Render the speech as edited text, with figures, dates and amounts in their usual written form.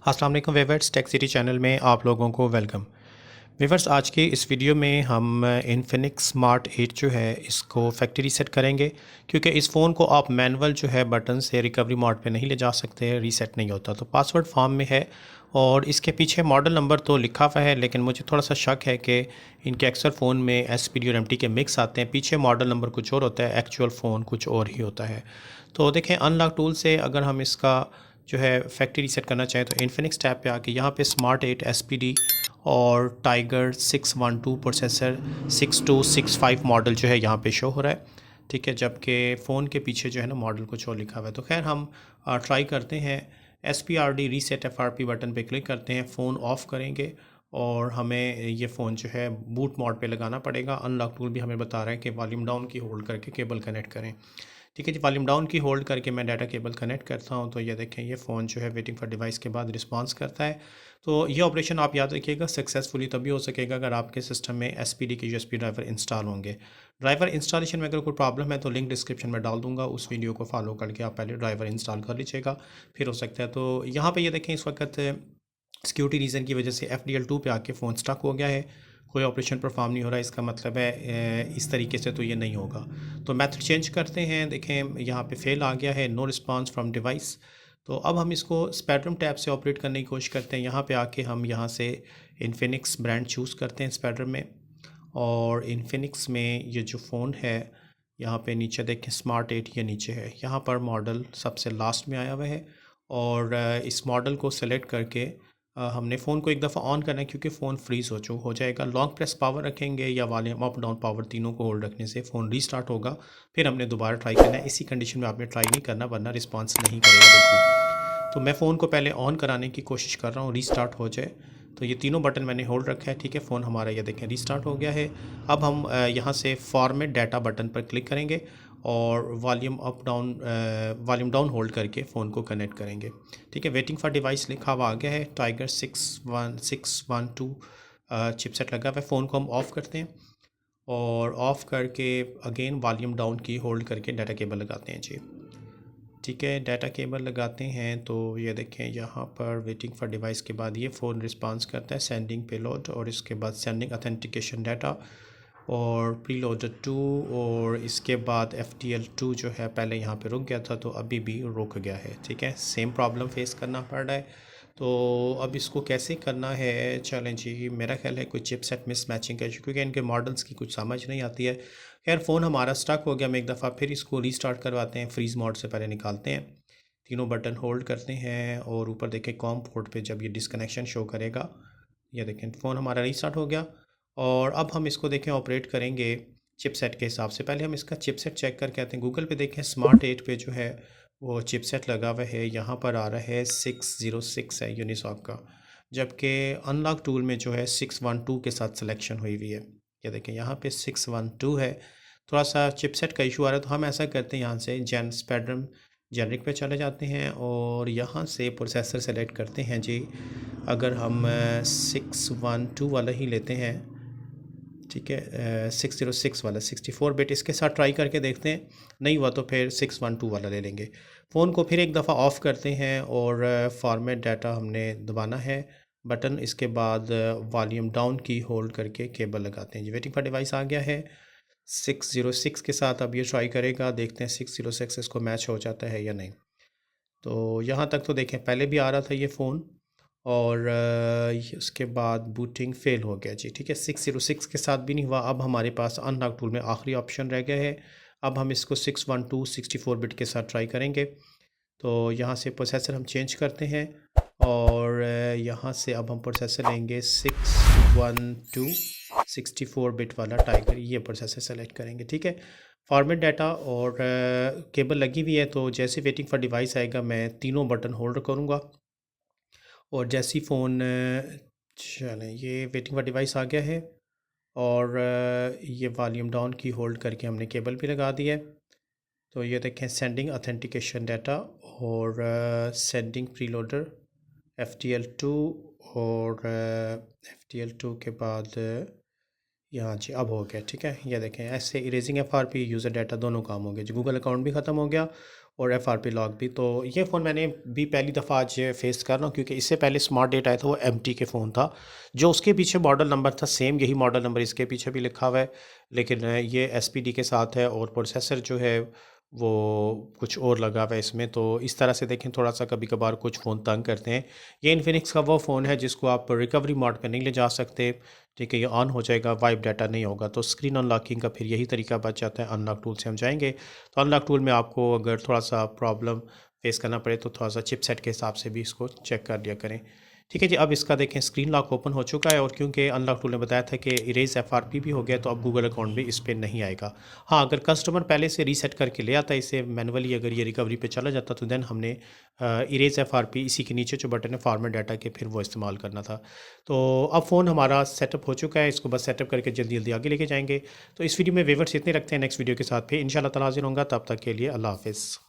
अस्सलाम वालेकुम viewers, tech city channel में आप लोगों को वेलकम। वीवर्स, आज की इस वीडियो में हम इन्फिनिक्स स्मार्ट 8 जो है इसको फैक्ट्री रीसेट करेंगे, क्योंकि इस फ़ोन को आप मैनुअल जो है बटन से रिकवरी मोड पे नहीं ले जा सकते, रीसेट नहीं होता। तो पासवर्ड फॉर्म में है और इसके पीछे मॉडल नंबर तो लिखा हुआ है, लेकिन मुझे थोड़ा सा शक है कि इनके अक्सर फ़ोन में SPD और MT के मिक्स आते हैं। पीछे मॉडल नंबर कुछ और होता है, एक्चुअल फ़ोन कुछ और ही होता है। तो देखें, अनलॉक टूल से अगर हम इसका जो है फैक्ट्री रीसेट करना चाहें तो इन्फिनिक्स टैब पे आके यहाँ पे स्मार्ट 8 SPD और टाइगर 612 प्रोसेसर 6265 मॉडल जो है यहाँ पे शो हो रहा है। ठीक है, जबकि फ़ोन के पीछे जो है ना मॉडल कुछ और लिखा हुआ है। तो खैर हम ट्राई करते हैं। SPRD रीसेट FRP बटन पे क्लिक करते हैं, फ़ोन ऑफ़ करेंगे और हमें ये फ़ोन जो है बूट मोड पे लगाना पड़ेगा। अनलॉक टूल भी हमें बता रहा है कि वॉल्यूम डाउन की होल्ड करके केबल कनेक्ट करें। ठीक है जी, वॉल्यूम डाउन की होल्ड करके मैं डाटा केबल कनेक्ट करता हूँ। तो ये देखें, ये फ़ोन जो है वेटिंग फॉर डिवाइस के बाद रिस्पांस करता है। तो ये ऑपरेशन आप याद रखिएगा, सक्सेसफुली तभी हो सकेगा अगर आपके सिस्टम में SPD के USB ड्राइवर इंस्टॉल होंगे। ड्राइवर इंस्टॉलेशन में अगर कोई प्रॉब्लम है तो लिंक डिस्क्रिप्शन में डाल दूंगा, उस वीडियो को फॉलो करके आप पहले ड्राइवर इंस्टॉल कर लीजिएगा, फिर हो सकता है। तो यहाँ पर ये देखें, इस वक्त सिक्योरिटी रीज़न की वजह से FDL2 पे आके फ़ोन स्टक हो गया है, कोई ऑपरेशन परफॉर्म नहीं हो रहा है। इसका मतलब है इस तरीके से तो ये नहीं होगा। तो मेथड चेंज करते हैं। देखें, यहाँ पे फेल आ गया है, नो रिस्पांस फ्रॉम डिवाइस। तो अब हम इसको स्पेक्ट्रम टैब से ऑपरेट करने की कोशिश करते हैं। यहाँ पे आके हम यहाँ से इन्फिनिक्स ब्रांड चूज़ करते हैं स्पेक्ट्रम में, और इन्फिनिक्स में ये जो फ़ोन है यहाँ पे नीचे देखें स्मार्ट 8 ये नीचे है, यहाँ पर मॉडल सबसे लास्ट में आया हुआ है। और इस मॉडल को सेलेक्ट करके हमने फ़ोन को एक दफ़ा ऑन करना है, क्योंकि फ़ोन फ्रीज़ हो जाएगा। लॉन्ग प्रेस पावर रखेंगे या वॉल्यूम अप डाउन पावर तीनों को होल्ड रखने से फ़ोन रीस्टार्ट होगा। फिर हमने दोबारा ट्राई करना है। इसी कंडीशन में आपने ट्राई नहीं करना, वरना रिस्पांस नहीं करेगा बिल्कुल। तो मैं फ़ोन को पहले ऑन कराने की कोशिश कर रहा हूँ, रीस्टार्ट हो जाए। तो ये तीनों बटन मैंने होल्ड रखा है। ठीक है, फ़ोन हमारा ये देखें रीस्टार्ट हो गया है। अब हम यहाँ से फॉर्मेट डाटा बटन पर क्लिक करेंगे और वॉल्यूम डाउन होल्ड करके फ़ोन को कनेक्ट करेंगे। ठीक है, वेटिंग फॉर डिवाइस लिखा हुआ आ गया है, टाइगर 61612 चिपसेट लगा हुआ है। फ़ोन को हम ऑफ़ करते हैं और ऑफ़ करके अगेन वॉल्यूम डाउन की होल्ड करके डाटा केबल लगाते हैं जी। ठीक है, डाटा केबल लगाते हैं। तो ये देखें, यहाँ पर वेटिंग फॉर डिवाइस के बाद ये फ़ोन रिस्पांस करता है, सेंडिंग पेलोड, और इसके बाद सेंडिंग ऑथेंटिकेशन डाटा और प्रीलोडेड 2, और इसके बाद FTL2 जो है पहले यहाँ पे रुक गया था तो अभी भी रुक गया है। ठीक है, सेम प्रॉब्लम फेस करना पड़ रहा है। तो अब इसको कैसे करना है, चलें जी। मेरा ख्याल है कोई चिपसेट मिसमैचिंग का इशू, क्योंकि इनके मॉडल्स की कुछ समझ नहीं आती है। खैर, फ़ोन हमारा स्टक हो गया, हम एक दफ़ा फिर इसको रीस्टार्ट करवाते हैं, फ्रीज़ मोड से पहले निकालते हैं, तीनों बटन होल्ड करते हैं और ऊपर देखें कॉम पोर्ट पे जब ये डिसकनेक्शन शो करेगा, ये देखें फ़ोन हमारा रीस्टार्ट हो गया। और अब हम इसको देखें ऑपरेट करेंगे चिपसेट के हिसाब से। पहले हम इसका चिपसेट चेक करके आते हैं। गूगल पे देखें, स्मार्ट 8 पे जो है वो चिपसेट लगा हुआ है, यहाँ पर आ रहा है 606 है यूनिसॉक का, जबकि अनलॉक टूल में जो है 612 के साथ सिलेक्शन हुई हुई है। ये देखें, यहाँ पे 612 है। थोड़ा सा चिपसेट का इशू आ रहा है, तो हम ऐसा करते हैं, यहाँ से स्पेक्ट्रम जेनरिक पे चले जाते हैं और यहाँ से प्रोसेसर सेलेक्ट करते हैं जी। अगर हम 612 वाला ही लेते हैं, ठीक है, 606 वाला 64 बिट, इसके साथ ट्राई करके देखते हैं, नहीं हुआ तो फिर 612 वाला ले लेंगे। फ़ोन को फिर एक दफ़ा ऑफ़ करते हैं और फॉर्मेट डाटा हमने दबाना है बटन, इसके बाद वॉल्यूम डाउन की होल्ड करके केबल लगाते हैं जी। वेटिंग फॉर डिवाइस आ गया है 606 के साथ। अब ये ट्राई करेगा, देखते हैं 606 इसको मैच हो जाता है या नहीं। तो यहाँ तक तो देखें पहले भी आ रहा था ये फ़ोन, और उसके बाद बूटिंग फ़ेल हो गया जी। ठीक है, 606 के साथ भी नहीं हुआ। अब हमारे पास अनलॉक टूल में आखिरी ऑप्शन रह गया है। अब हम इसको 612 64 बिट के साथ ट्राई करेंगे। तो यहाँ से प्रोसेसर हम चेंज करते हैं और यहाँ से अब हम प्रोसेसर लेंगे 612 64 बिट वाला टाइगर, ये प्रोसेसर सेलेक्ट करेंगे। ठीक है, फॉर्मेट डाटा और केबल लगी हुई है। तो जैसे वेटिंग फॉर डिवाइस आएगा मैं तीनों बटन होल्ड करूँगा और जैसी फ़ोन चलें, ये वेटिंग फॉर डिवाइस आ गया है और ये वॉल्यूम डाउन की होल्ड करके हमने केबल भी लगा दी है। तो ये देखें, सेंडिंग ऑथेंटिकेशन डाटा और सेंडिंग प्रीलोडर FTL2, और FTL2 के बाद यहाँ जी अब हो गया। ठीक है, ये देखें, ऐसे इरेजिंग FRP यूज़र डाटा दोनों काम हो गए जी। गूगल अकाउंट भी ख़त्म हो गया और FRP लॉक भी। तो ये फ़ोन मैंने भी पहली दफ़ा आज फेस कर रहा हूँ, क्योंकि इससे पहले स्मार्ट डेट आया था वो MT के फ़ोन था, जो उसके पीछे मॉडल नंबर था, सेम यही मॉडल नंबर इसके पीछे भी लिखा हुआ है, लेकिन ये SPD के साथ है और प्रोसेसर जो है वो कुछ और लगा हुआ है इसमें। तो इस तरह से देखें, थोड़ा सा कभी कभार कुछ फ़ोन तंग करते हैं। ये इन्फिनिक्स का वो फ़ोन है जिसको आप रिकवरी मोड पे नहीं ले जा सकते, ठीक है, ये ऑन हो जाएगा, वाइप डाटा नहीं होगा। तो स्क्रीन अनलॉकिंग का फिर यही तरीका बच जाता है। अनलॉक टूल से हम जाएंगे, तो अनलॉक टूल में आपको अगर थोड़ा सा प्रॉब्लम फेस करना पड़े तो थोड़ा सा चिपसेट के हिसाब से भी इसको चेक कर लिया करें। ठीक है जी, अब इसका देखें स्क्रीन लॉक ओपन हो चुका है, और क्योंकि अनलॉक टूल ने बताया था कि इरेज FRP भी हो गया, तो अब गूगल अकाउंट भी इस पर नहीं आएगा। हाँ, अगर कस्टमर पहले से रीसेट करके ले आता है इसे मैनुअली, अगर ये रिकवरी पे चला जाता, तो देन हमने इरेज FRP इसी के नीचे जो बटन है फॉर्मेट डाटा के, फिर वो इस्तेमाल करना था। तो अब फ़ोन हमारा सेटअप हो चुका है, इसको बस सेटअप करके जल्दी जल्दी आगे लेके जाएंगे। तो इस वीडियो में व्यूअर्स इतने रखते हैं, नेक्स्ट वीडियो के साथ फिर इंशाल्लाह ताला हाज़िर होऊंगा। तब तक के लिए अल्लाह हाफ़िज़।